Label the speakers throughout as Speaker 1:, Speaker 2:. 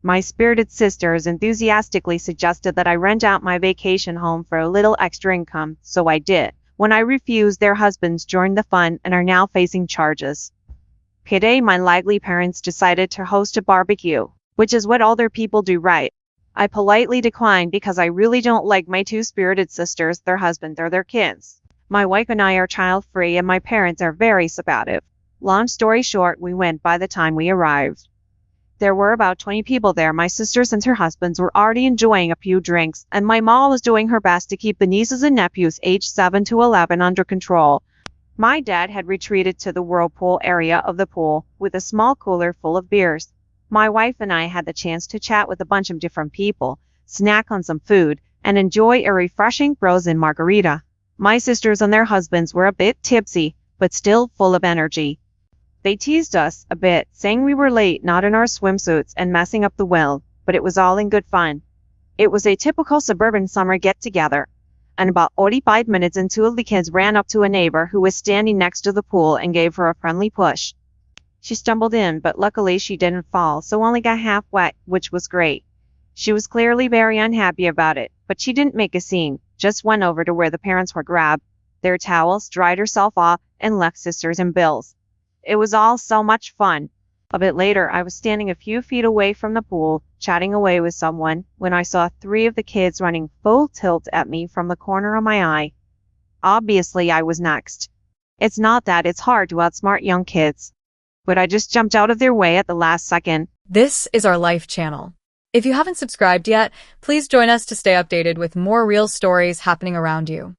Speaker 1: My spirited sisters enthusiastically suggested that I rent out my vacation home for a little extra income, so I did. When I refused, their husbands joined the fun and are now facing charges. Today, my lively parents decided to host a barbecue, which is what older people do, right? I politely declined because I really don't like my two spirited sisters, their husband, or their kids. My wife and I are child-free and my parents are very supportive. Long story short, we went by the time we arrived. There were about 20 people there. My sisters and her husbands were already enjoying a few drinks, and my mom was doing her best to keep the nieces and nephews aged 7 to 11 under control. My dad had retreated to the whirlpool area of the pool with a small cooler full of beers. My wife and I had the chance to chat with a bunch of different people, snack on some food, and enjoy a refreshing frozen margarita. My sisters and their husbands were a bit tipsy, but still full of energy. They teased us a bit, saying we were late, not in our swimsuits, and messing up the well, but it was all in good fun. It was a typical suburban summer get-together, and about 45 minutes in, two of the kids ran up to a neighbor who was standing next to the pool and gave her a friendly push. She stumbled in, but luckily she didn't fall, so only got half wet, which was great. She was clearly very unhappy about it, but she didn't make a scene, just went over to where the parents were, grabbed their towels, dried herself off, and left sisters and Bills. It was all so much fun. A bit later, I was standing a few feet away from the pool, chatting away with someone, when I saw 3 of the kids running full tilt at me from the corner of my eye. Obviously, I was next. It's not that it's hard to outsmart young kids, but I just jumped out of their way at the last second.
Speaker 2: This is our Life channel. If you haven't subscribed yet, please join us to stay updated with more real stories happening around you.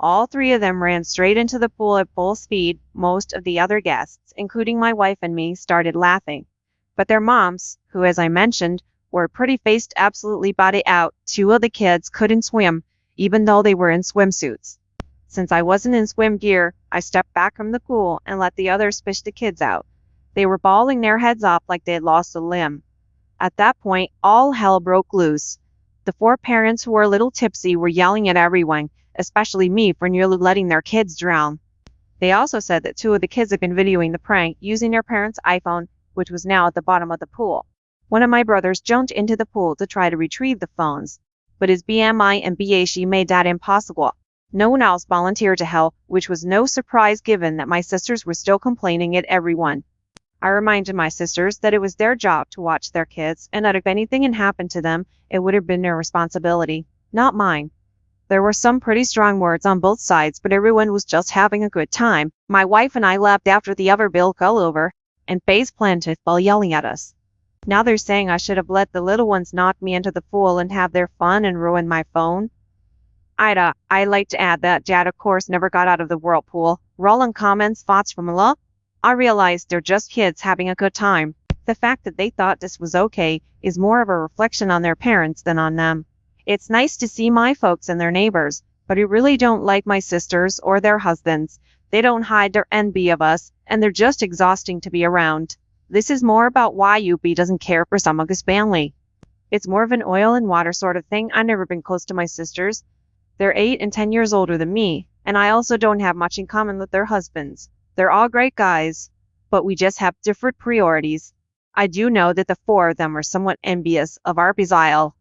Speaker 1: All 3 of them ran straight into the pool at full speed. Most of the other guests, including my wife and me, started laughing. But their moms, who, as I mentioned, were pretty-faced, absolutely body out, 2 of the kids couldn't swim, even though they were in swimsuits. Since I wasn't in swim gear, I stepped back from the pool and let the others fish the kids out. They were bawling their heads off like they had lost a limb. At that point, all hell broke loose. The 4 parents who were a little tipsy were yelling at everyone, especially me, for nearly letting their kids drown. They also said that 2 of the kids had been videoing the prank using their parents' iPhone, which was now at the bottom of the pool. One of my brothers jumped into the pool to try to retrieve the phones, but his BMI and BAC made that impossible. No one else volunteered to help, which was no surprise given that my sisters were still complaining at everyone. I reminded my sisters that it was their job to watch their kids, and that if anything had happened to them, it would have been their responsibility, not mine. There were some pretty strong words on both sides, but everyone was just having a good time. My wife and I laughed after the other bill fell over and face planted while yelling at us. Now they're saying I should have let the little ones knock me into the pool and have their fun and ruin my phone. I'd like to add that Dad, of course, never got out of the whirlpool. Rolling comments, thoughts from Allah. I realized they're just kids having a good time. The fact that they thought this was okay is more of a reflection on their parents than on them. It's nice to see my folks and their neighbors, but I really don't like my sisters or their husbands. They don't hide their envy of us, and they're just exhausting to be around. This is more about why UB doesn't care for some of his family. It's more of an oil and water sort of thing. I've never been close to my sisters. They're 8 and 10 years older than me, and I also don't have much in common with their husbands. They're all great guys, but we just have different priorities. I do know that the 4 of them are somewhat envious of our Bizile.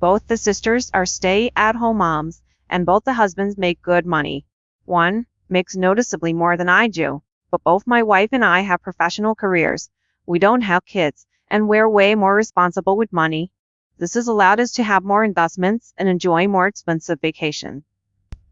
Speaker 1: Both the sisters are stay-at-home moms, and both the husbands make good money. One makes noticeably more than I do, but both my wife and I have professional careers. We don't have kids, and we're way more responsible with money. This has allowed us to have more investments and enjoy more expensive vacations.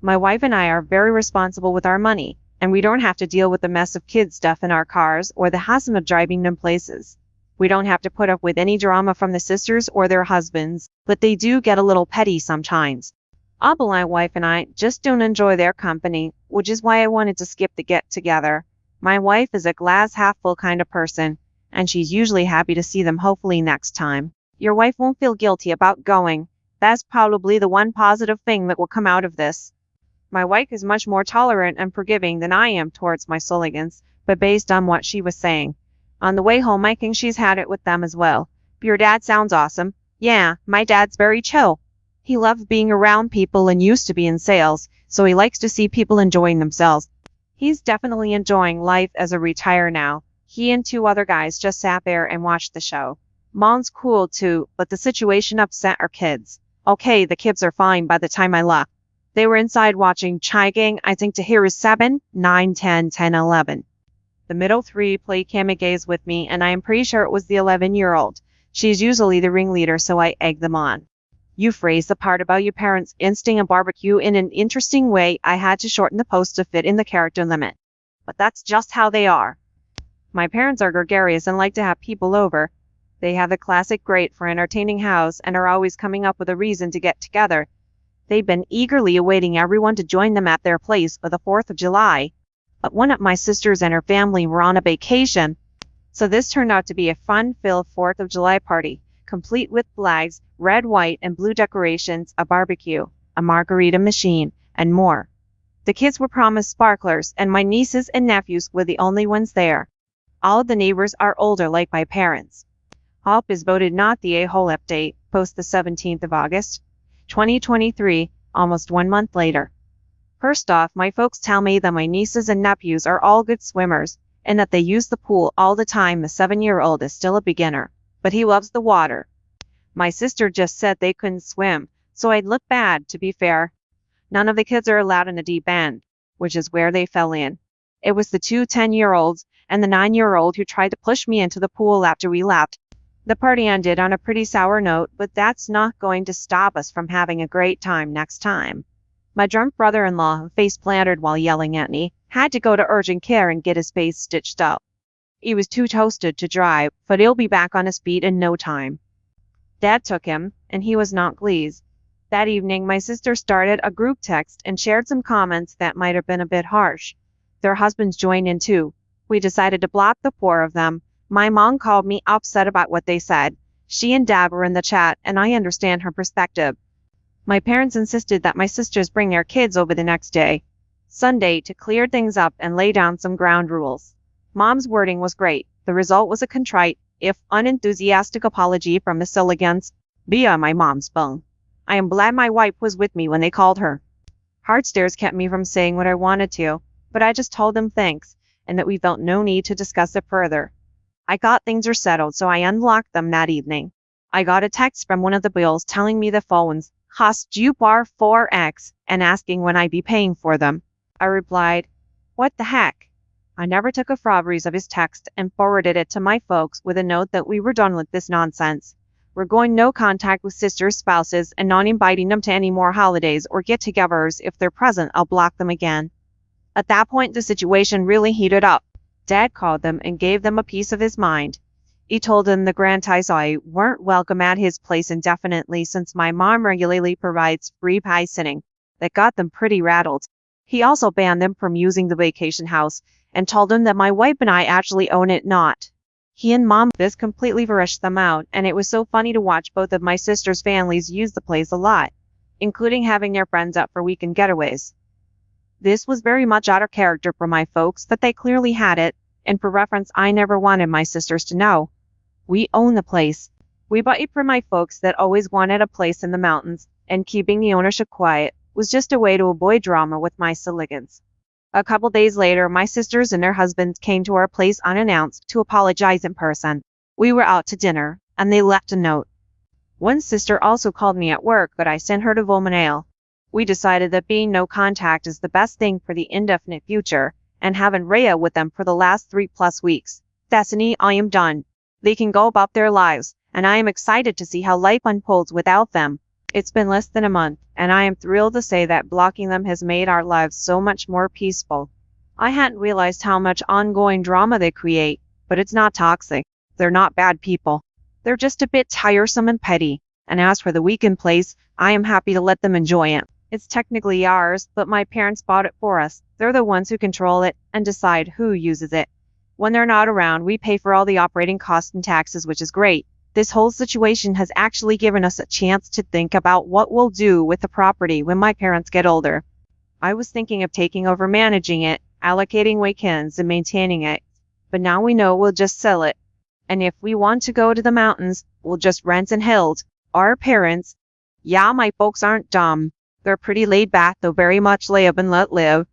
Speaker 1: My wife and I are very responsible with our money, and we don't have to deal with the mess of kid stuff in our cars or the hassle of driving them places. We don't have to put up with any drama from the sisters or their husbands, but they do get a little petty sometimes. My wife and I just don't enjoy their company, which is why I wanted to skip the get-together. My wife is a glass-half-full kind of person, and she's usually happy to see them hopefully next time. Your wife won't feel guilty about going. That's probably the one positive thing that will come out of this. My wife is much more tolerant and forgiving than I am towards my Sulligans, but based on what she was saying. On the way home, I think she's had it with them as well. Your dad sounds awesome. Yeah, my dad's very chill. He loves being around people and used to be in sales, so he likes to see people enjoying themselves. He's definitely enjoying life as a retire now. He and 2 other guys just sat there and watched the show. Mom's cool too, but the situation upset our kids. Okay, the kids are fine by the time I left. They were inside watching Chai Gang, I think Tahir 7, 9, 10, 10, 11. The middle three played gaze with me, and I am pretty sure it was the 11-year-old. She's usually the ringleader, so I egg them on. You phrased the part about your parents insting a barbecue in an interesting way. I had to shorten the post to fit in the character limit. But that's just how they are. My parents are gregarious and like to have people over. They have the classic great for entertaining house and are always coming up with a reason to get together. They've been eagerly awaiting everyone to join them at their place for the 4th of July. But one of my sisters and her family were on a vacation, so this turned out to be a fun-filled 4th of July party, complete with flags, red, white, and blue decorations, a barbecue, a margarita machine, and more. The kids were promised sparklers, and my nieces and nephews were the only ones there. All of the neighbors are older like my parents. HOP is voted not the a-hole update, post the 17th of August, 2023, almost 1 month later. First off, my folks tell me that my nieces and nephews are all good swimmers, and that they use the pool all the time. The 7-year-old is still a beginner, but he loves the water. My sister just said they couldn't swim, so I'd look bad, to be fair. None of the kids are allowed in the deep end, which is where they fell in. It was the two 10-year-olds and the 9-year-old who tried to push me into the pool after we left. The party ended on a pretty sour note, but that's not going to stop us from having a great time next time. My drunk brother-in-law, who face planted while yelling at me, had to go to urgent care and get his face stitched up. He was too toasted to drive, but he'll be back on his feet in no time. Dad took him, and he was not pleased. That evening, my sister started a group text and shared some comments that might have been a bit harsh. Their husbands joined in too. We decided to block the 4 of them. My mom called me upset about what they said. She and Dad were in the chat, and I understand her perspective. My parents insisted that my sisters bring their kids over the next day, Sunday, to clear things up and lay down some ground rules. Mom's wording was great. The result was a contrite, if unenthusiastic apology from Miss Illigans via my mom's phone. I am glad my wife was with me when they called her. Hard stares kept me from saying what I wanted to, but I just told them thanks, and that we felt no need to discuss it further. I thought things were settled, so I unlocked them that evening. I got a text from one of the bills telling me the phones cost you bar 4x and asking when I'd be paying for them. I replied, "What the heck?" I never took a frobberies of his text and forwarded it to my folks with a note that we were done with this nonsense. We're going no contact with sisters' spouses and not inviting them to any more holidays or get-togethers. If they're present, I'll block them again. At that point, the situation really heated up. Dad called them and gave them a piece of his mind. He told them the grandisai weren't welcome at his place indefinitely since my mom regularly provides free pie sitting. That got them pretty rattled. He also banned them from using the vacation house and told them that my wife and I actually own it not. He and Mom this completely rushed them out, and it was so funny to watch both of my sisters' families use the place a lot, including having their friends up for weekend getaways. This was very much out of character for my folks, but they clearly had it, and for reference, I never wanted my sisters to know. We own the place. We bought it for my folks that always wanted a place in the mountains, and keeping the ownership quiet was just a way to avoid drama with my Siligans. A couple days later, my sisters and their husbands came to our place unannounced to apologize in person. We were out to dinner, and they left a note. One sister also called me at work, but I sent her to Vomanale. We decided that being no contact is the best thing for the indefinite future, and having Rhea with them for the last 3+ weeks. Destiny, I am done. They can go about their lives, and I am excited to see how life unfolds without them. It's been less than a month, and I am thrilled to say that blocking them has made our lives so much more peaceful. I hadn't realized how much ongoing drama they create, but it's not toxic. They're not bad people. They're just a bit tiresome and petty, and as for the weekend place, I am happy to let them enjoy it. It's technically ours, but my parents bought it for us. They're the ones who control it and decide who uses it. When they're not around, we pay for all the operating costs and taxes, which is great. This whole situation has actually given us a chance to think about what we'll do with the property when my parents get older. I was thinking of taking over managing it, allocating weekends, and maintaining it. But now we know we'll just sell it. And if we want to go to the mountains, we'll just rent and held. Our parents, yeah, my folks aren't dumb. They're pretty laid back, though very much live and let live.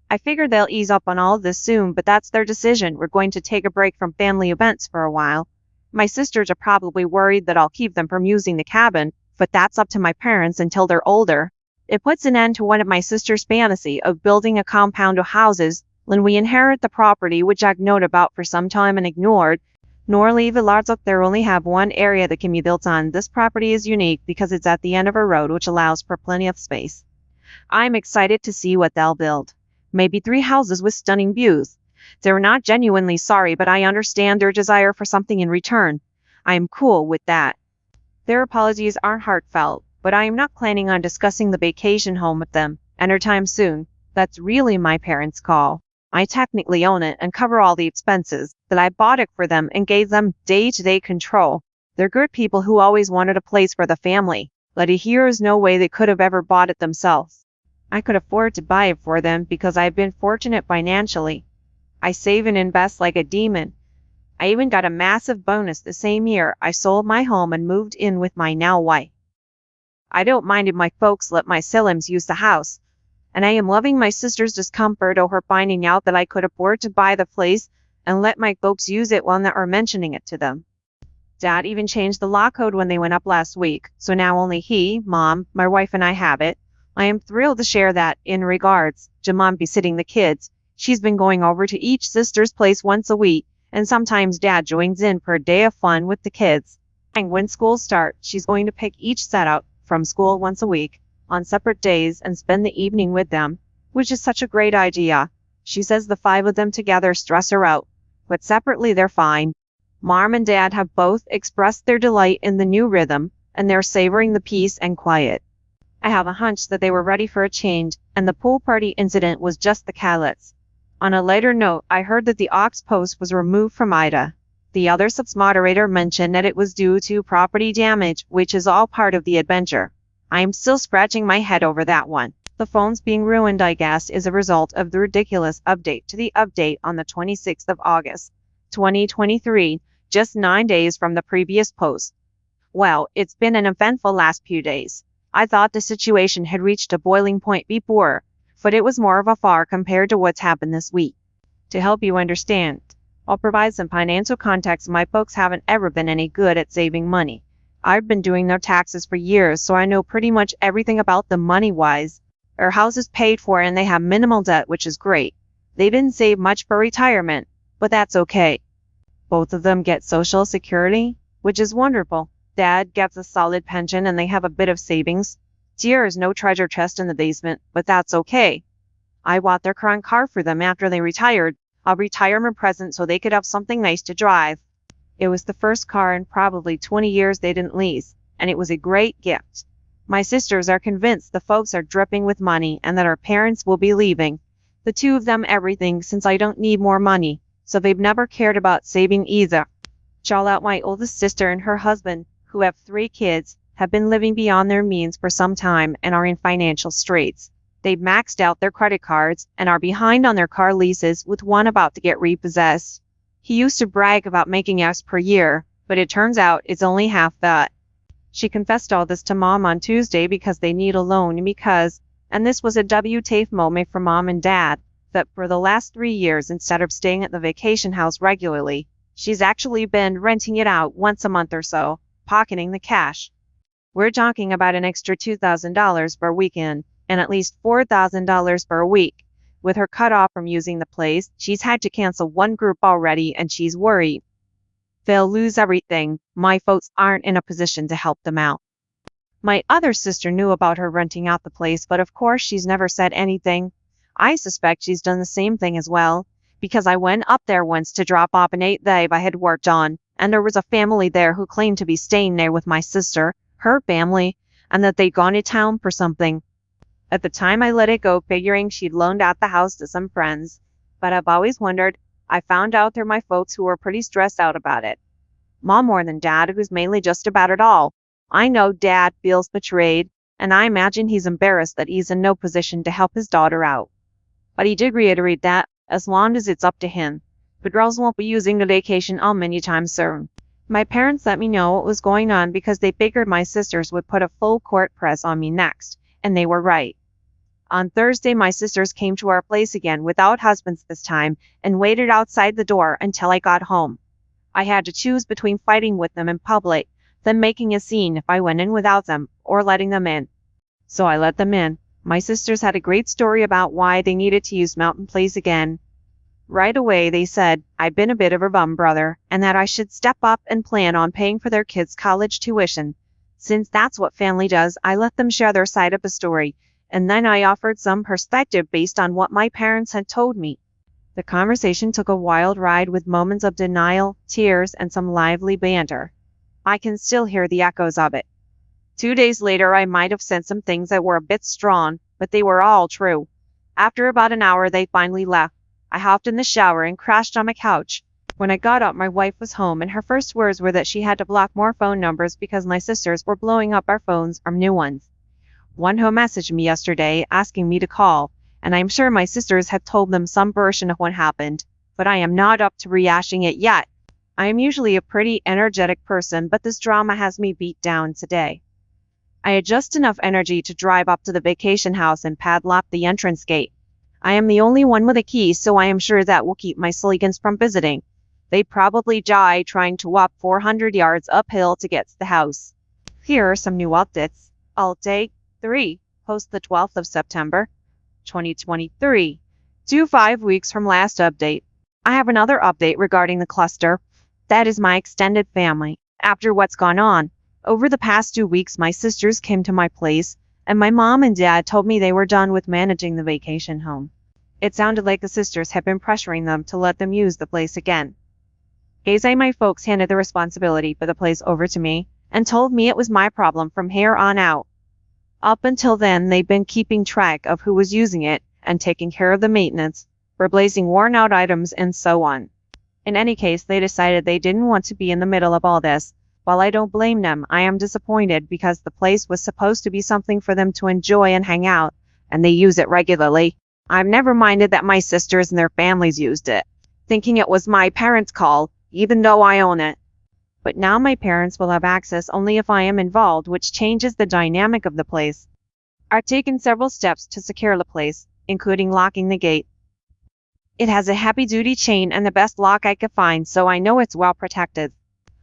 Speaker 1: I figure they'll ease up on all this soon, but that's their decision. We're going to take a break from family events for a while. My sisters are probably worried that I'll keep them from using the cabin, but that's up to my parents until they're older. It puts an end to one of my sister's fantasy of building a compound of houses when we inherit the property, which I've known about for some time and ignored. Nor leave a lots up there only have one area that can be built on. This property is unique because it's at the end of a road, which allows for plenty of space. I'm excited to see what they'll build. Maybe 3 houses with stunning views. They're not genuinely sorry, but I understand their desire for something in return. I am cool with that. Their apologies aren't heartfelt, but I am not planning on discussing the vacation home with them anytime soon. That's really my parents' call. I technically own it and cover all the expenses, but I bought it for them and gave them day-to-day control. They're good people who always wanted a place for the family, but here is no way they could have ever bought it themselves. I could afford to buy it for them because I've been fortunate financially. I save and invest like a demon. I even got a massive bonus the same year I sold my home and moved in with my now wife. I don't mind if my folks let my siblings use the house, and I am loving my sister's discomfort over finding out that I could afford to buy the place and let my folks use it while not mentioning it to them. Dad even changed the law code when they went up last week, so now only he, Mom, my wife, and I have it. I am thrilled to share that, in regards to Mom babysitting the kids, she's been going over to each sister's place once a week, and sometimes Dad joins in for a day of fun with the kids. And when school starts, she's going to pick each set up from school once a week on separate days and spend the evening with them, which is such a great idea. She says the 5 of them together stress her out, but separately they're fine. Mom and Dad have both expressed their delight in the new rhythm, and they're savoring the peace and quiet. I have a hunch that they were ready for a change, and the pool party incident was just the catalyst. On a lighter note, I heard that the aux post was removed from Ida. The other subs moderator mentioned that it was due to property damage, which is all part of the adventure. I am still scratching my head over that one. The phone's being ruined, I guess, is a result of the ridiculous update to the update on the 26th of August, 2023, just 9 days from the previous post. Well, it's been an eventful last few days. I thought the situation had reached a boiling point before, but it was more of a far compared to what's happened this week. To help you understand, I'll provide some financial context. My folks haven't ever been any good at saving money. I've been doing their taxes for years, so I know pretty much everything about them money-wise. Our house is paid for and they have minimal debt, which is great. They didn't save much for retirement, but that's okay. Both of them get Social Security, which is wonderful. Dad gets a solid pension and they have a bit of savings. There is no treasure chest in the basement, but that's okay. I bought their current car for them after they retired, a retirement present so they could have something nice to drive. It was the first car in probably 20 years they didn't lease, and it was a great gift. My sisters are convinced the folks are dripping with money and that our parents will be leaving. The 2 of them everything since I don't need more money, so they've never cared about saving either. Shout out my oldest sister and her husband, who have 3 kids, have been living beyond their means for some time and are in financial straits. They've maxed out their credit cards and are behind on their car leases, with one about to get repossessed. He used to brag about making X per year, but it turns out it's only half that. She confessed all this to Mom on Tuesday because they need a loan and this was a WTF moment for Mom and Dad, that for the last 3 years, instead of staying at the vacation house regularly, she's actually been renting it out once a month or so, pocketing the cash. We're talking about an extra $2,000 per weekend and at least $4,000 per week. With her cut off from using the place, she's had to cancel 1 group already and she's worried they'll lose everything. My folks aren't in a position to help them out. My other sister knew about her renting out the place, but of course she's never said anything. I suspect she's done the same thing as well, because I went up there once to drop off an 8 day I had worked on, and there was a family there who claimed to be staying there with my sister, her family, and that they'd gone to town for something. At the time I let it go, figuring she'd loaned out the house to some friends, but I've always wondered. I found out they're my folks who were pretty stressed out about it. Mom more than Dad, who's mainly just about it all. I know Dad feels betrayed, and I imagine he's embarrassed that he's in no position to help his daughter out. But he did reiterate that, as long as it's up to him, the girls won't be using the vacation home anytime soon. My parents let me know what was going on because they figured my sisters would put a full court press on me next, and they were right. On Thursday, my sisters came to our place again without husbands this time and waited outside the door until I got home. I had to choose between fighting with them in public, then making a scene if I went in without them, or letting them in. So I let them in. My sisters had a great story about why they needed to use Mountain Place again. Right away, they said I'd been a bit of a bum brother, and that I should step up and plan on paying for their kids' college tuition. Since that's what family does, I let them share their side of the story, and then I offered some perspective based on what my parents had told me. The conversation took a wild ride with moments of denial, tears, and some lively banter. I can still hear the echoes of it. 2 days later, I might have said some things that were a bit strong, but they were all true. After about an hour, they finally left. I hopped in the shower and crashed on my couch. When I got up, my wife was home, and her first words were that she had to block more phone numbers because my sisters were blowing up our phones or new ones. One home messaged me yesterday asking me to call, and I'm sure my sisters have told them some version of what happened, but I am not up to rehashing it yet. I am usually a pretty energetic person, but this drama has me beat down today. I had just enough energy to drive up to the vacation house and padlock the entrance gate. I am the only one with a key, so I am sure that will keep my Sligans from visiting. They'd probably die trying to walk 400 yards uphill to get to the house. Here are some new updates. Update 3, post the 12th of September, 2023. 5 weeks from last update. I have another update regarding the cluster. That is my extended family. After what's gone on, over the past 2 weeks, my sisters came to my place, and my mom and dad told me they were done with managing the vacation home. It sounded like the sisters had been pressuring them to let them use the place again. My folks handed the responsibility for the place over to me and told me it was my problem from here on out. Up until then, they'd been keeping track of who was using it and taking care of the maintenance, replacing worn-out items, and so on. In any case, they decided they didn't want to be in the middle of all this. While I don't blame them, I am disappointed because the place was supposed to be something for them to enjoy and hang out, and they use it regularly. I've never minded that my sisters and their families used it, thinking it was my parents' call, even though I own it. But now my parents will have access only if I am involved, which changes the dynamic of the place. I've taken several steps to secure the place, including locking the gate. It has a heavy-duty chain and the best lock I could find, so I know it's well protected.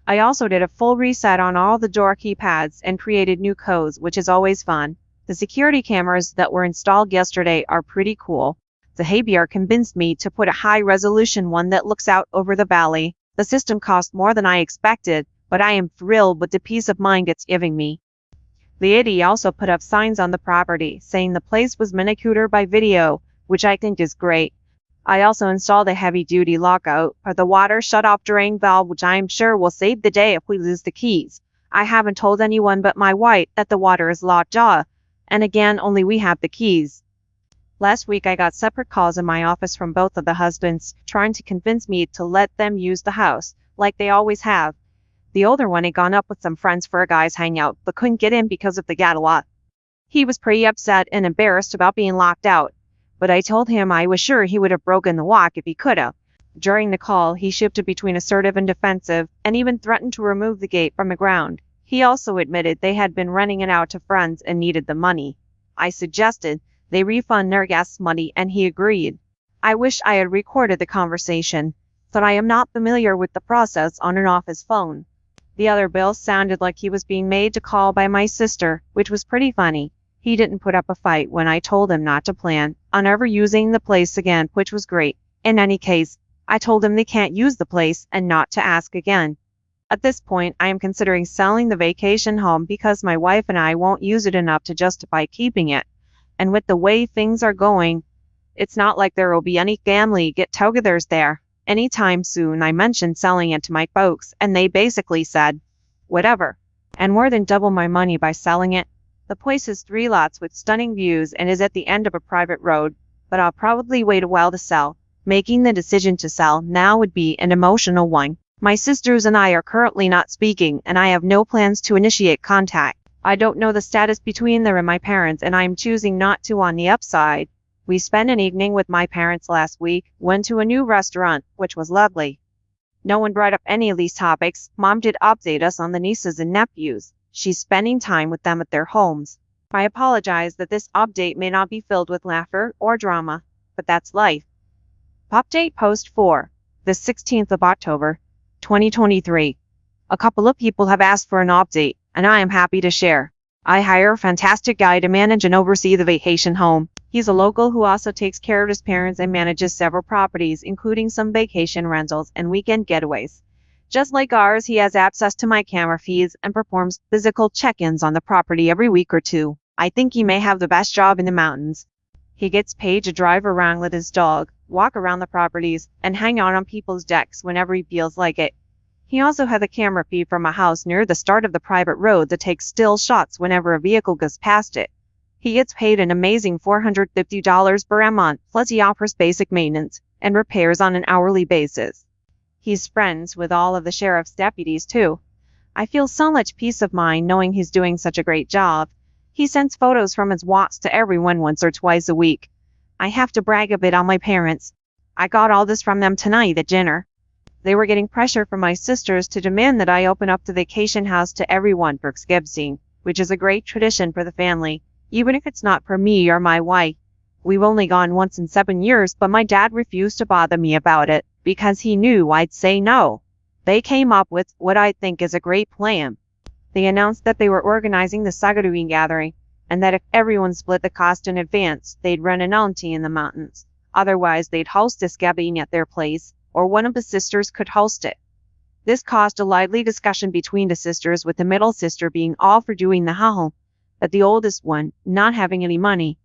Speaker 1: I also did a full reset on all the door keypads and created new codes, which is always fun. The security cameras that were installed yesterday are pretty cool. The Javier convinced me to put a high-resolution one that looks out over the valley. The system cost more than I expected, but I am thrilled with the peace of mind it's giving me. The lady also put up signs on the property saying the place was manicured by video, which I think is great. I also installed a heavy-duty lockout for the water shut-off drain valve, which I am sure will save the day if we lose the keys. I haven't told anyone but my wife that the water is locked off, and again, only we have the keys. Last week, I got separate calls in my office from both of the husbands, trying to convince me to let them use the house, like they always have. The older one had gone up with some friends for a guys' hangout, but couldn't get in because of the Gadawa. He was pretty upset and embarrassed about being locked out, but I told him I was sure he would have broken the lock if he could have. During the call, he shifted between assertive and defensive, and even threatened to remove the gate from the ground. He also admitted they had been renting it out to friends and needed the money. I suggested they refund their guests' money, and he agreed. I wish I had recorded the conversation, but I am not familiar with the process on and off his phone. The other bill sounded like he was being made to call by my sister, which was pretty funny. He didn't put up a fight when I told him not to plan on ever using the place again, which was great. In any case, I told him they can't use the place and not to ask again. At this point, I am considering selling the vacation home because my wife and I won't use it enough to justify keeping it. And with the way things are going, it's not like there will be any family get-togethers there anytime soon. I mentioned selling it to my folks, and they basically said, whatever, and more than double my money by selling it. The place has 3 lots with stunning views and is at the end of a private road, but I'll probably wait a while to sell. Making the decision to sell now would be an emotional one. My sisters and I are currently not speaking, and I have no plans to initiate contact. I don't know the status between them and my parents, and I am choosing not to. On the upside, we spent an evening with my parents last week, went to a new restaurant, which was lovely. No one brought up any of these topics. Mom did update us on the nieces and nephews. She's spending time with them at their homes. I apologize that this update may not be filled with laughter or drama, but that's life. Update post 4, the 16th of October, 2023. A couple of people have asked for an update, and I am happy to share. I hire a fantastic guy to manage and oversee the vacation home. He's a local who also takes care of his parents and manages several properties, including some vacation rentals and weekend getaways. Just like ours, he has access to my camera feeds and performs physical check-ins on the property every week or two. I think he may have the best job in the mountains. He gets paid to drive around with his dog, walk around the properties, and hang out on people's decks whenever he feels like it. He also has a camera feed from a house near the start of the private road that takes still shots whenever a vehicle goes past it. He gets paid an amazing $450 per month, plus he offers basic maintenance and repairs on an hourly basis. He's friends with all of the sheriff's deputies, too. I feel so much peace of mind knowing he's doing such a great job. He sends photos from his walks to everyone once or twice a week. I have to brag a bit on my parents. I got all this from them tonight at dinner. They were getting pressure from my sisters to demand that I open up the vacation house to everyone for Thanksgiving, which is a great tradition for the family, even if it's not for me or my wife. We've only gone once in 7 years, but my dad refused to bother me about it because he knew I'd say no. They came up with what I think is a great plan. They announced that they were organizing the Sagaruin gathering, and that if everyone split the cost in advance, they'd rent an auntie in the mountains. Otherwise, they'd host this gathering at their place, or one of the sisters could host it. This caused a lively discussion between the sisters, with the middle sister being all for doing the hahon, but the oldest one not having any money.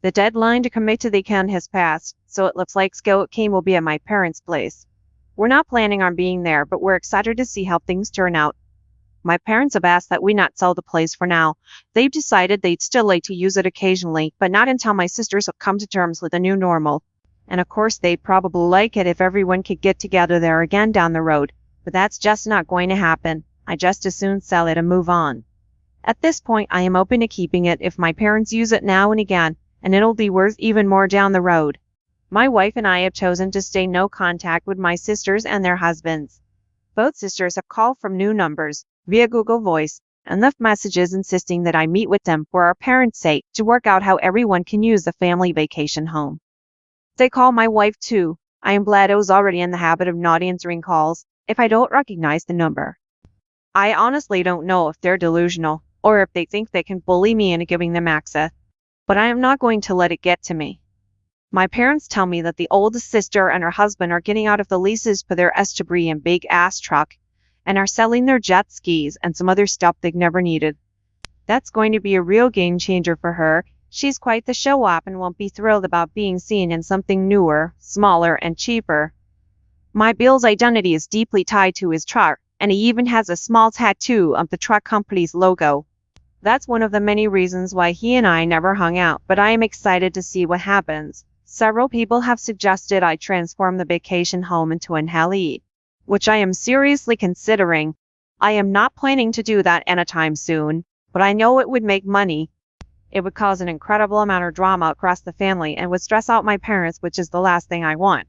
Speaker 1: The deadline to commit to the can has passed, so it looks like Skillet King will be at my parents' place. We're not planning on being there, but we're excited to see how things turn out. My parents have asked that we not sell the place for now. They've decided they'd still like to use it occasionally, but not until my sisters have come to terms with a new normal. And of course they'd probably like it if everyone could get together there again down the road, but that's just not going to happen. I just as soon sell it and move on. At this point, I am open to keeping it if my parents use it now and again, and it'll be worth even more down the road. My wife and I have chosen to stay no contact with my sisters and their husbands. Both sisters have called from new numbers via Google Voice and left messages insisting that I meet with them for our parents' sake to work out how everyone can use the family vacation home. They call my wife too. I am glad I was already in the habit of not answering calls if I don't recognize the number. I honestly don't know if they're delusional or if they think they can bully me into giving them access, but I am not going to let it get to me. My parents tell me that the oldest sister and her husband are getting out of the leases for their Estabri and big ass truck and are selling their jet skis and some other stuff they've never needed. That's going to be a real game changer for her. She's quite the show-off and won't be thrilled about being seen in something newer, smaller, and cheaper. My Bill's identity is deeply tied to his truck, and he even has a small tattoo of the truck company's logo. That's one of the many reasons why he and I never hung out, but I am excited to see what happens. Several people have suggested I transform the vacation home into an heli, which I am seriously considering. I am not planning to do that anytime soon, but I know it would make money. It would cause an incredible amount of drama across the family and would stress out my parents, which is the last thing I want.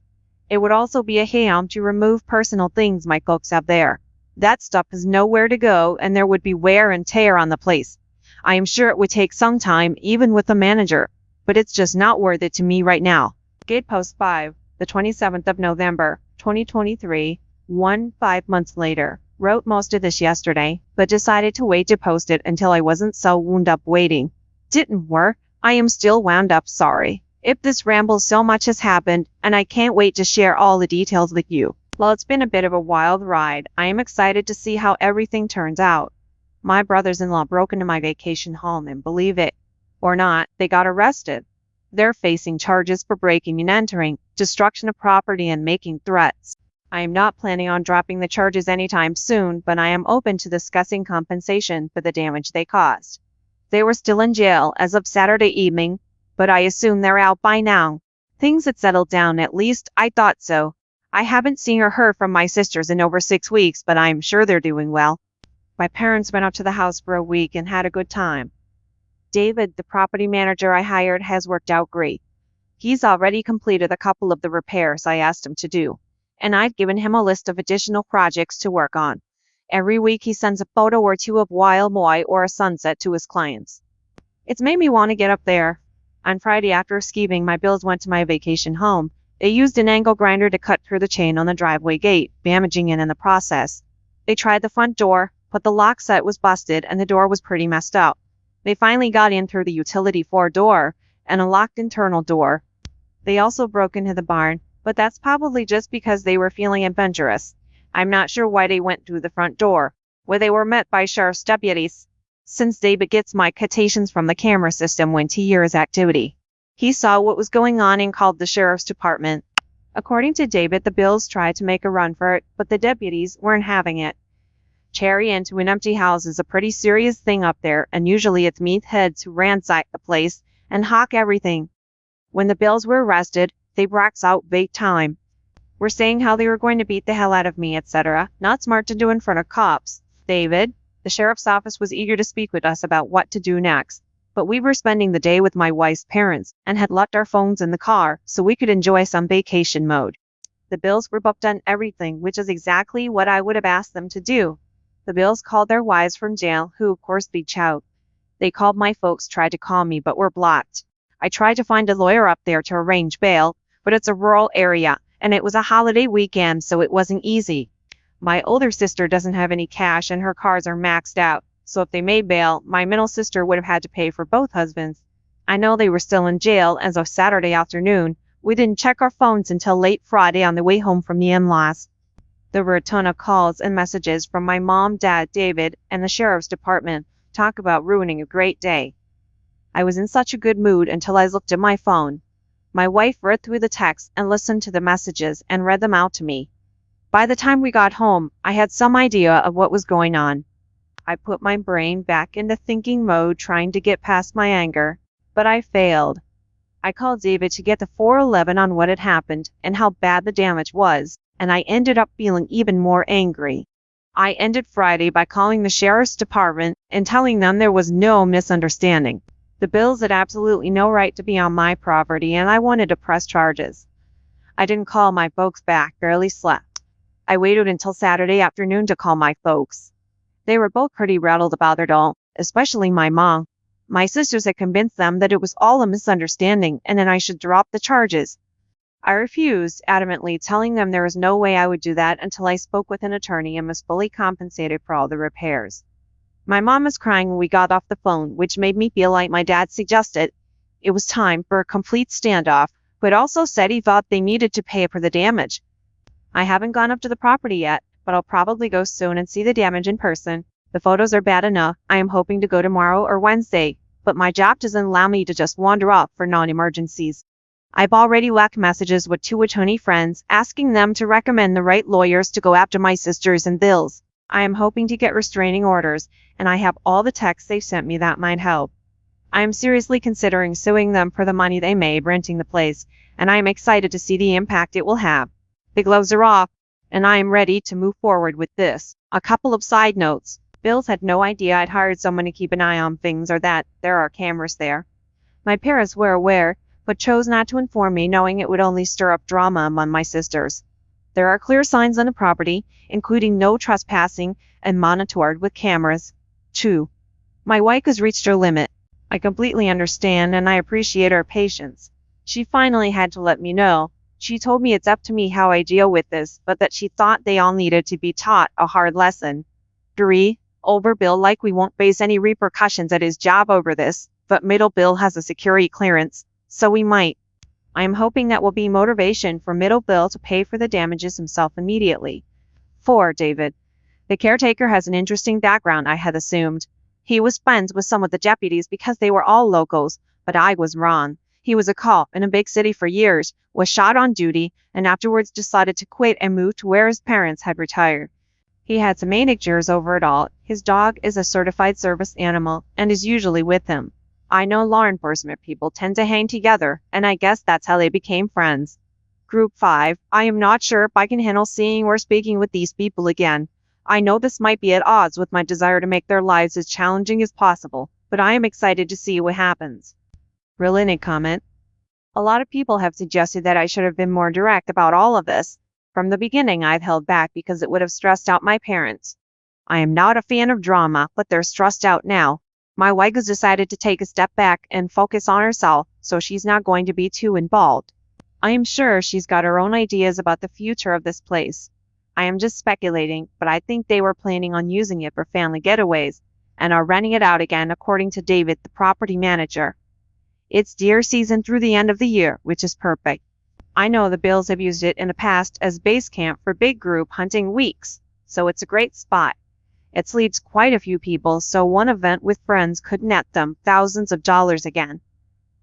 Speaker 1: It would also be a ham to remove personal things my folks have there. That stuff has nowhere to go, and there would be wear and tear on the place. I am sure it would take some time, even with a manager, but it's just not worth it to me right now. Gatepost 5, the 27th of November, 2023, 5 months later. Wrote most of this yesterday, but decided to wait to post it until I wasn't so wound up waiting. Didn't work. I am still wound up sorry. If this ramble, so much has happened, and I can't wait to share all the details with you. While it's been a bit of a wild ride, I am excited to see how everything turns out. My brothers-in-law broke into my vacation home, and believe it or not, they got arrested. They're facing charges for breaking and entering, destruction of property, and making threats. I am not planning on dropping the charges anytime soon, but I am open to discussing compensation for the damage they caused. They were still in jail as of Saturday evening, but I assume they're out by now. Things had settled down, at least I thought so. I haven't seen or heard from my sisters in over 6 weeks, but I am sure they're doing well. My parents went out to the house for a week and had a good time. David, the property manager I hired, has worked out great. He's already completed a couple of the repairs I asked him to do, and I've given him a list of additional projects to work on. Every week he sends a photo or two of wild moi or a sunset to his clients. It's made me want to get up there. On Friday after skiing, my bills went to my vacation home, They used an angle grinder to cut through the chain on the driveway gate, damaging it in the process. They tried the front door, but the lock set was busted and the door was pretty messed up. They finally got in through the utility floor door and a locked internal door. They also broke into the barn, but that's probably just because they were feeling adventurous. I'm not sure why they went through the front door, where they were met by sheriff's deputies, since David gets my quotations from the camera system when he hears activity. He saw what was going on and called the sheriff's department. According to David, the Bills tried to make a run for it, but the deputies weren't having it. Cherry into an empty house is a pretty serious thing up there, and usually it's meatheads who ransack the place and hawk everything. When the Bills were arrested, they brax out big time. Were saying how they were going to beat the hell out of me, etc. Not smart to do in front of cops. David, the sheriff's office was eager to speak with us about what to do next, but we were spending the day with my wife's parents and had left our phones in the car so we could enjoy some vacation mode. The Bills were booked on everything, which is exactly what I would have asked them to do. The Bills called their wives from jail, who of course beat out. They called my folks, tried to call me, but were blocked. I tried to find a lawyer up there to arrange bail, but it's a rural area, and it was a holiday weekend, so it wasn't easy. My older sister doesn't have any cash and her cars are maxed out, so if they made bail, my middle sister would have had to pay for both husbands. I know they were still in jail as of Saturday afternoon. We didn't check our phones until late Friday on the way home from the in-laws. There were a ton of calls and messages from my mom, dad, David, and the sheriff's department. Talk about ruining a great day. I was in such a good mood until I looked at my phone. My wife read through the texts and listened to the messages and read them out to me. By the time we got home, I had some idea of what was going on. I put my brain back into thinking mode, trying to get past my anger, but I failed. I called David to get the 411 on what had happened and how bad the damage was, and I ended up feeling even more angry. I ended Friday by calling the sheriff's department and telling them there was no misunderstanding. The Bills had absolutely no right to be on my property, and I wanted to press charges. I didn't call my folks back, barely slept. I waited until Saturday afternoon to call my folks. They were both pretty rattled about it all, especially my mom. My sisters had convinced them that it was all a misunderstanding and that I should drop the charges. I refused, adamantly telling them there was no way I would do that until I spoke with an attorney and was fully compensated for all the repairs. My mom was crying when we got off the phone, which made me feel like my dad suggested it was time for a complete standoff, but also said he thought they needed to pay for the damage. I haven't gone up to the property yet, but I'll probably go soon and see the damage in person. The photos are bad enough. I am hoping to go tomorrow or Wednesday, but my job doesn't allow me to just wander off for non-emergencies. I've already left messages with 2 attorney friends asking them to recommend the right lawyers to go after my sisters and Bills. I am hoping to get restraining orders, and I have all the texts they sent me that might help. I am seriously considering suing them for the money they made renting the place, and I am excited to see the impact it will have. The gloves are off, and I am ready to move forward with this. A couple of side notes. Bills had no idea I'd hired someone to keep an eye on things or that there are cameras there. My parents were aware, but chose not to inform me, knowing it would only stir up drama among my sisters. There are clear signs on the property, including no trespassing and monitored with cameras. 2. My wife has reached her limit. I completely understand and I appreciate her patience. She finally had to let me know. She told me it's up to me how I deal with this, but that she thought they all needed to be taught a hard lesson. 3. Older Bill likely won't face any repercussions at his job over this, but middle Bill has a security clearance, so we might. I am hoping that will be motivation for middle Bill to pay for the damages himself immediately. 4. David. The caretaker has an interesting background, I had assumed. He was friends with some of the deputies because they were all locals, but I was wrong. He was a cop in a big city for years, was shot on duty, and afterwards decided to quit and move to where his parents had retired. He had some managers over it all. His dog is a certified service animal and is usually with him. I know law enforcement people tend to hang together, and I guess that's how they became friends. Group 5. I am not sure if I can handle seeing or speaking with these people again. I know this might be at odds with my desire to make their lives as challenging as possible, but I am excited to see what happens. Related comment. A lot of people have suggested that I should have been more direct about all of this. From the beginning, I've held back because it would have stressed out my parents. I am not a fan of drama, but they're stressed out now. My wife has decided to take a step back and focus on herself, so she's not going to be too involved. I am sure she's got her own ideas about the future of this place. I am just speculating, but I think they were planning on using it for family getaways and are renting it out again, according to David, the property manager. It's deer season through the end of the year, which is perfect. I know the Bills have used it in the past as base camp for big group hunting weeks, so it's a great spot. It sleeps quite a few people, so one event with friends could net them thousands of dollars again.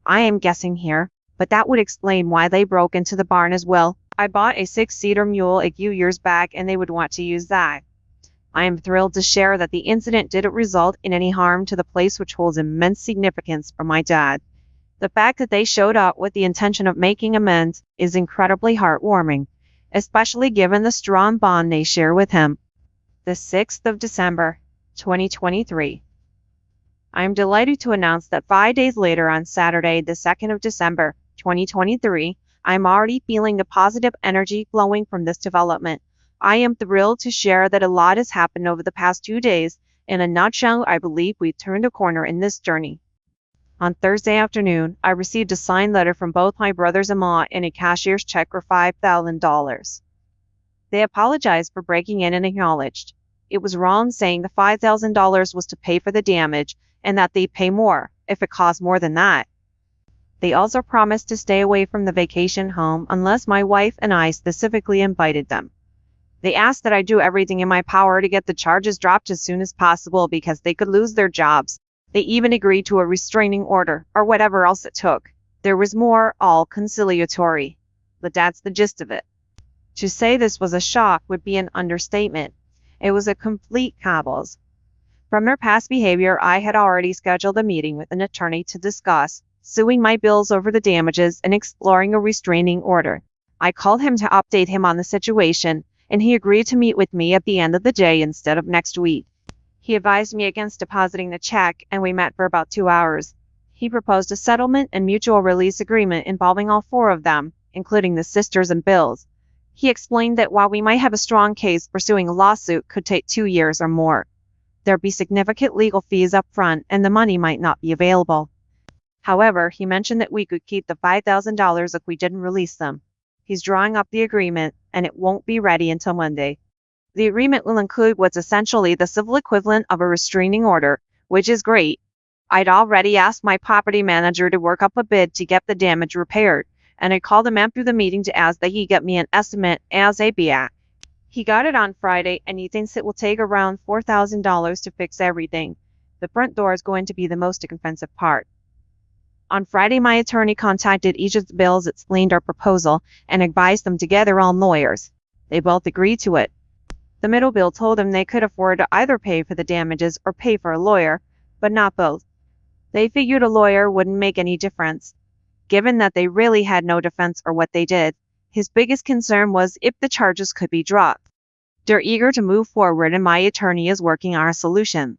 Speaker 1: I am guessing here, but that would explain why they broke into the barn as well. I bought a 6-seater mule a few years back and they would want to use that. I am thrilled to share that the incident didn't result in any harm to the place, which holds immense significance for my dad. The fact that they showed up with the intention of making amends is incredibly heartwarming, especially given the strong bond they share with him. The 6th of December, 2023. I am delighted to announce that 5 days later, on Saturday, the 2nd of December, 2023, I am already feeling the positive energy flowing from this development. I am thrilled to share that a lot has happened over the past 2 days. In a nutshell, I believe we've turned a corner in this journey. On Thursday afternoon, I received a signed letter from both my brothers-in-law and a cashier's check for $5,000. They apologized for breaking in and acknowledged it was wrong, saying the $5,000 was to pay for the damage and that they'd pay more if it cost more than that. They also promised to stay away from the vacation home unless my wife and I specifically invited them. They asked that I do everything in my power to get the charges dropped as soon as possible because they could lose their jobs. They even agreed to a restraining order or whatever else it took. There was more, all conciliatory. But that's the gist of it. To say this was a shock would be an understatement. It was a complete cabals. From their past behavior, I had already scheduled a meeting with an attorney to discuss suing my bills over the damages and exploring a restraining order. I called him to update him on the situation, and he agreed to meet with me at the end of the day instead of next week. He advised me against depositing the check, and we met for about 2 hours. He proposed a settlement and mutual release agreement involving all 4 of them, including the sisters and bills. He explained that while we might have a strong case, pursuing a lawsuit could take 2 years or more. There'd be significant legal fees up front, and the money might not be available. However, he mentioned that we could keep the $5,000 if we didn't release them. He's drawing up the agreement, and it won't be ready until Monday. The agreement will include what's essentially the civil equivalent of a restraining order, which is great. I'd already asked my property manager to work up a bid to get the damage repaired, and I called him after the meeting to ask that he get me an estimate as a BBQ. He got it on Friday, and he thinks it will take around $4,000 to fix everything. The front door is going to be the most expensive part. On Friday, my attorney contacted each of the bills, explained our proposal, and advised them to get their own lawyers. They both agreed to it. The middle bill told them they could afford to either pay for the damages or pay for a lawyer, but not both. They figured a lawyer wouldn't make any difference, given that they really had no defense for what they did. His biggest concern was if the charges could be dropped. They're eager to move forward, and my attorney is working on a solution.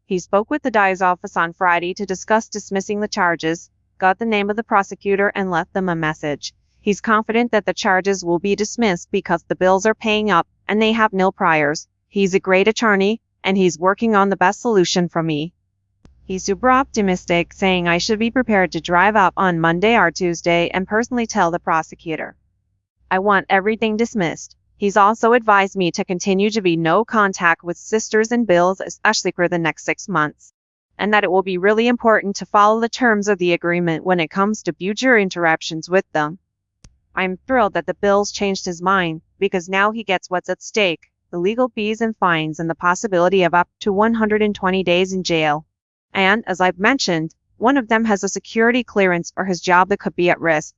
Speaker 1: He spoke with the DI's office on Friday to discuss dismissing the charges, got the name of the prosecutor, and left them a message. He's confident that the charges will be dismissed because the bills are paying up and they have no priors. He's a great attorney, and he's working on the best solution for me. He's super optimistic, saying I should be prepared to drive up on Monday or Tuesday and personally tell the prosecutor. I want everything dismissed. He's also advised me to continue to be no contact with sisters and bills, especially for the next 6 months, and that it will be really important to follow the terms of the agreement when it comes to future interactions with them. I'm thrilled that the bills changed his mind, because now he gets what's at stake, the legal fees and fines, and the possibility of up to 120 days in jail. And, as I've mentioned, one of them has a security clearance for his job that could be at risk.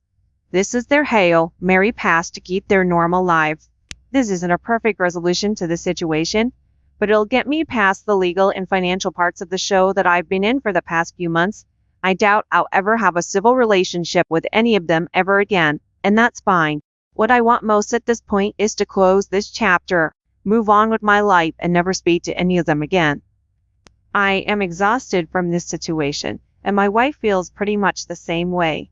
Speaker 1: This is their Hail Mary pass to keep their normal lives. This isn't a perfect resolution to the situation, but it'll get me past the legal and financial parts of the show that I've been in for the past few months. I doubt I'll ever have a civil relationship with any of them ever again, and that's fine. What I want most at this point is to close this chapter, move on with my life, and never speak to any of them again. I am exhausted from this situation, and my wife feels pretty much the same way.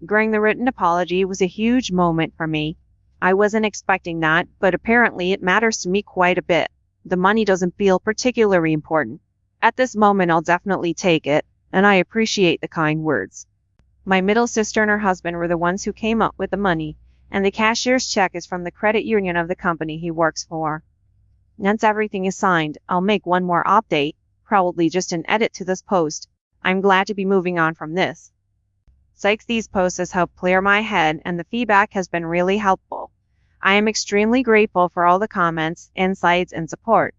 Speaker 1: Getting the written apology was a huge moment for me. I wasn't expecting that, but apparently it matters to me quite a bit. The money doesn't feel particularly important. At this moment, I'll definitely take it, and I appreciate the kind words. My middle sister and her husband were the ones who came up with the money, and the cashier's check is from the credit union of the company he works for. Once everything is signed, I'll make one more update, probably just an edit to this post. I'm glad to be moving on from this. Sykes, these posts has helped clear my head, and the feedback has been really helpful. I am extremely grateful for all the comments, insights, and support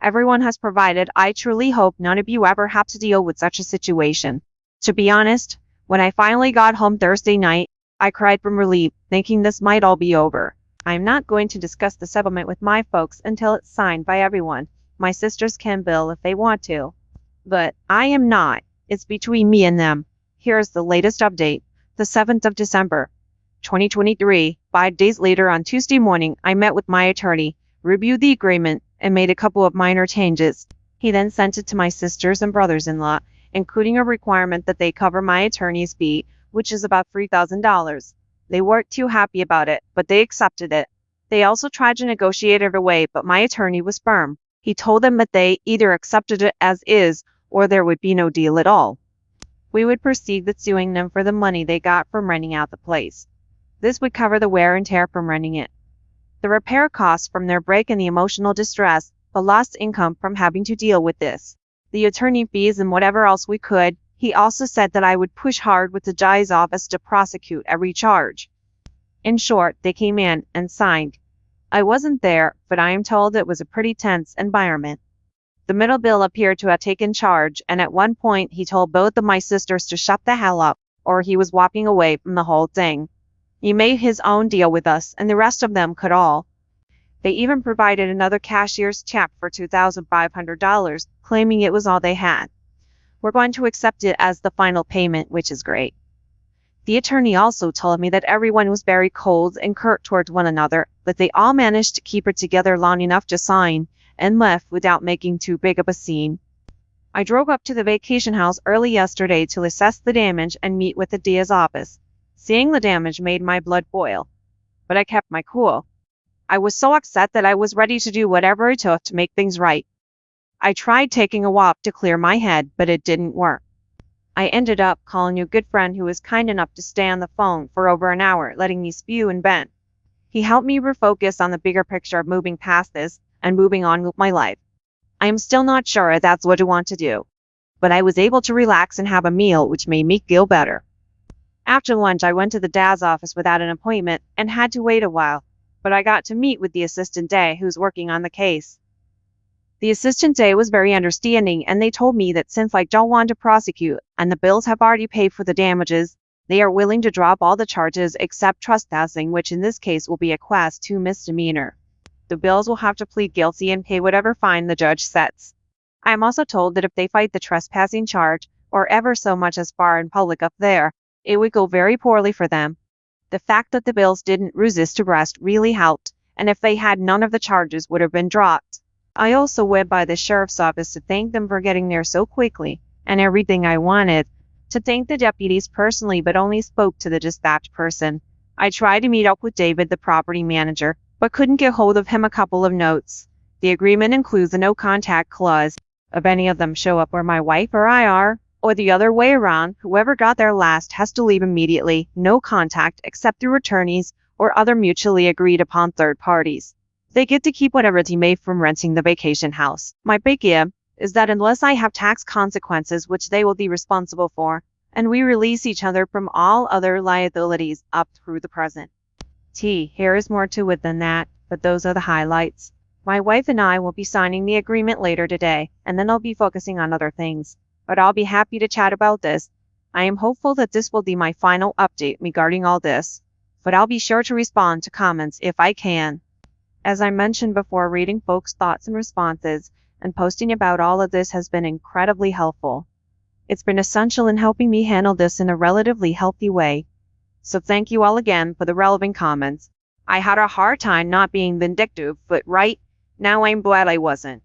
Speaker 1: everyone has provided. I truly hope none of you ever have to deal with such a situation. To be honest, when I finally got home Thursday night, I cried from relief, thinking this might all be over. I'm not going to discuss the settlement with my folks until it's signed by everyone. My sisters can bill if they want to. But I am not. It's between me and them. Here's the latest update. The 7th of December, 2023, 5 days later on Tuesday morning, I met with my attorney, reviewed the agreement, and made a couple of minor changes. He then sent it to my sisters and brothers-in-law, including a requirement that they cover my attorney's fee, which is about $3,000. They weren't too happy about it, but they accepted it. They also tried to negotiate it away, but my attorney was firm. He told them that they either accepted it as is, or there would be no deal at all. We would proceed with suing them for the money they got from renting out the place. This would cover the wear and tear from renting it, the repair costs from their break, and the emotional distress, the lost income from having to deal with this, the attorney fees, and whatever else we could. He also said that I would push hard with the judge's office to prosecute every charge. In short, they came in and signed. I wasn't there, but I am told it was a pretty tense environment. The middle bill appeared to have taken charge, and at one point he told both of my sisters to shut the hell up, or he was walking away from the whole thing. He made his own deal with us, and the rest of them could all. They even provided another cashier's check for $2,500, claiming it was all they had. We're going to accept it as the final payment, which is great. The attorney also told me that everyone was very cold and curt towards one another, but they all managed to keep it together long enough to sign, and left without making too big of a scene. I drove up to the vacation house early yesterday to assess the damage and meet with the DA's office. Seeing the damage made my blood boil, but I kept my cool. I was so upset that I was ready to do whatever it took to make things right. I tried taking a walk to clear my head, but it didn't work. I ended up calling a good friend who was kind enough to stay on the phone for over an hour, letting me spew and vent. He helped me refocus on the bigger picture of moving past this and moving on with my life. I am still not sure if that's what I want to do, but I was able to relax and have a meal, which made me feel better. After lunch, I went to the dad's office without an appointment and had to wait a while, but I got to meet with the assistant day who's working on the case. The assistant day was very understanding, and they told me that since I don't want to prosecute and the bills have already paid for the damages, they are willing to drop all the charges except trespassing, which in this case will be a Class 2 misdemeanor. The bills will have to plead guilty and pay whatever fine the judge sets. I am also told that if they fight the trespassing charge, or ever so much as far in public up there, it would go very poorly for them. The fact that the bills didn't resist arrest really helped, and if they had, none of the charges would have been dropped. I also went by the sheriff's office to thank them for getting there so quickly, and everything I wanted. To thank the deputies personally, but only spoke to the dispatch person. I tried to meet up with David, the property manager, but couldn't get hold of him. A couple of notes. The agreement includes a no contact clause. If any of them show up where my wife or I are, or the other way around, whoever got there last has to leave immediately. No contact except through attorneys or other mutually agreed upon third parties. They get to keep whatever they made from renting the vacation house. My big if is that unless I have tax consequences, which they will be responsible for, and we release each other from all other liabilities up through the present. Here is more to it than that, but those are the highlights. My wife and I will be signing the agreement later today, and then I'll be focusing on other things. But I'll be happy to chat about this. I am hopeful that this will be my final update regarding all this, but I'll be sure to respond to comments if I can. As I mentioned before, reading folks' thoughts and responses and posting about all of this has been incredibly helpful. It's been essential in helping me handle this in a relatively healthy way. So thank you all again for the relevant comments. I had a hard time not being vindictive, but right now I'm glad I wasn't.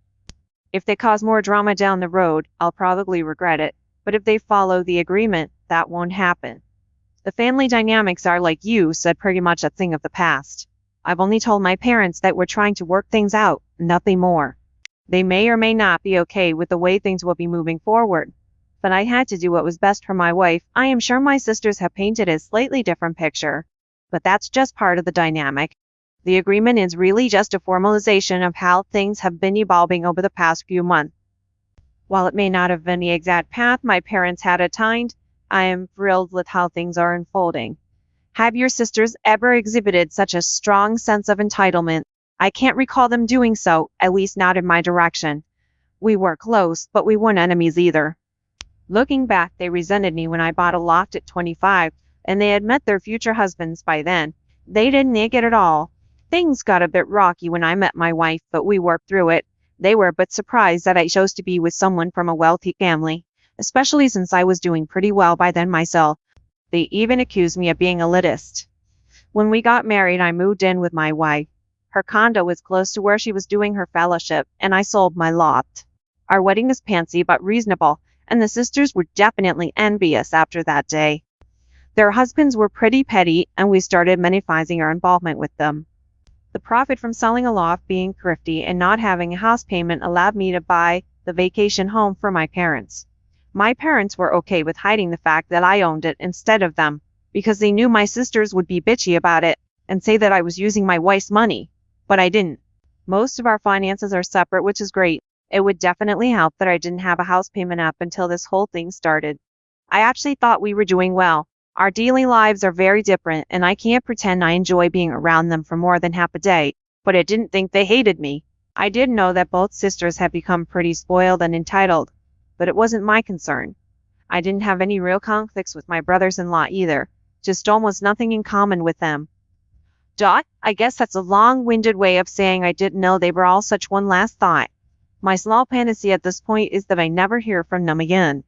Speaker 1: If they cause more drama down the road, I'll probably regret it, but if they follow the agreement, that won't happen. The family dynamics are, like you said, pretty much a thing of the past. I've only told my parents that we're trying to work things out, nothing more. They may or may not be okay with the way things will be moving forward. but I had to do what was best for my wife. I am sure my sisters have painted a slightly different picture, but that's just part of the dynamic. The agreement is really just a formalization of how things have been evolving over the past few months. While it may not have been the exact path my parents had attained, I am thrilled with how things are unfolding. Have your sisters ever exhibited such a strong sense of entitlement? I can't recall them doing so, at least not in my direction. We were close, but we weren't enemies either. Looking back, they resented me when I bought a loft at 25, and they had met their future husbands by then. They didn't like it at all. Things got a bit rocky when I met my wife, but we worked through it. They were but surprised that I chose to be with someone from a wealthy family, especially since I was doing pretty well by then myself. They even accused me of being a elitist. When we got married, I moved in with my wife. Her condo was close to where she was doing her fellowship, and I sold my loft. Our wedding was fancy but reasonable, and the sisters were definitely envious after that day. Their husbands were pretty petty, and we started minimizing our involvement with them. The profit from selling a loft, being thrifty, and not having a house payment allowed me to buy the vacation home for my parents. My parents were okay with hiding the fact that I owned it instead of them, because they knew my sisters would be bitchy about it and say that I was using my wife's money. But I didn't. Most of our finances are separate, which is great. It would definitely help that I didn't have a house payment up until this whole thing started. I actually thought we were doing well. Our daily lives are very different, and I can't pretend I enjoy being around them for more than half a day, but I didn't think they hated me. I did know that both sisters had become pretty spoiled and entitled, but it wasn't my concern. I didn't have any real conflicts with my brothers-in-law either, just almost nothing in common with them. I guess that's a long-winded way of saying I didn't know they were all such one last thought. My small fantasy at this point is that I never hear from them again.